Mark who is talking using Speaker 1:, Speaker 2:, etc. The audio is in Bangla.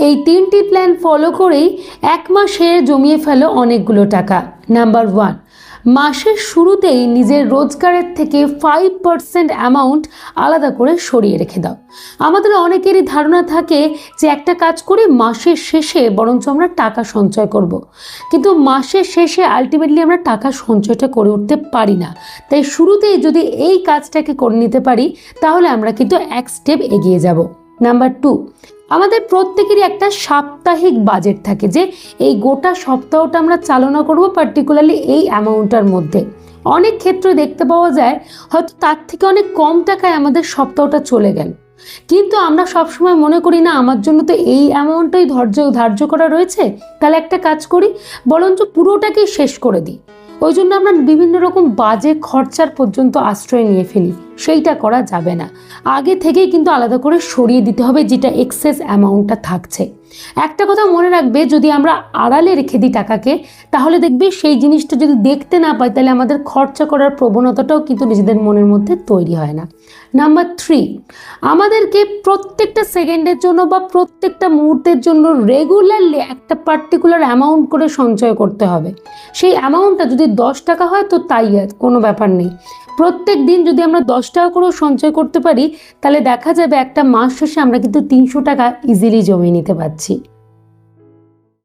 Speaker 1: এই 3টি প্ল্যান ফলো করেই এক মাসে জমিয়ে ফেলো অনেকগুলো টাকা। নাম্বার 1, মাসের শুরুতেই নিজের রোজগারের থেকে 5% অ্যামাউন্ট আলাদা করে সরিয়ে রেখে দাও। আমাদের অনেকেরই ধারণা থাকে যে একটা কাজ করে মাসের শেষে বরঞ্চ আমরা টাকা সঞ্চয় করব, কিন্তু মাসের শেষে আলটিমেটলি আমরা টাকা সঞ্চয়টা করে উঠতে পারি না। তাই শুরুতেই যদি এই কাজটাকে করে নিতে পারি তাহলে আমরা কিন্তু এক স্টেপ এগিয়ে যাব। নাম্বার 2, আমাদের প্রত্যেকেরই একটা সাপ্তাহিক বাজেট থাকে যে এই গোটা সপ্তাহটা আমরা চালনা করব পার্টিকুলারলি এই অ্যামাউন্টটার মধ্যে। অনেক ক্ষেত্রে দেখতে পাওয়া যায় হয়তো তার থেকে অনেক কম টাকায় আমাদের সপ্তাহটা চলে গেল, কিন্তু আমরা সবসময় মনে করি না আমার জন্য তো এই অ্যামাউন্টটাই ধার্য করা রয়েছে, তাহলে একটা কাজ করি বরঞ্চ পুরোটাকেই শেষ করে দিই। ওই জন্য আমরা বিভিন্ন রকম বাজে খরচার পর্যন্ত আশ্রয় নিয়ে ফেলি। সেইটা করা যাবে না, আগে থেকেই কিন্তু আলাদা করে সরিয়ে দিতে হবে যেটা এক্সেস অ্যামাউন্টটা থাকছে। একটা কথা মনে রাখবে, যদি আমরা আড়ালে রেখে দিই টাকাকে তাহলে দেখবে সেই জিনিসটা যদি দেখতে না পাই তাহলে আমাদের খরচা করার প্রবণতাটাও কিন্তু নিজেদের মনের মধ্যে তৈরি হয় না। নাম্বার 3, আমাদেরকে প্রত্যেকটা সেকেন্ডের জন্য বা প্রত্যেকটা মুহূর্তের জন্য রেগুলারলি একটা পার্টিকুলার অ্যামাউন্ট করে সঞ্চয় করতে হবে। সেই অ্যামাউন্টটা যদি 10 টাকা হয় তো তাই কোনো ব্যাপার নেই। প্রত্যেক দিন যদি আমরা 10 টাকা করেও সঞ্চয় করতে পারি তাহলে দেখা যাবে একটা মাস শেষে আমরা কিন্তু 300 টাকা ইজিলি জমিয়ে নিতে পারছি।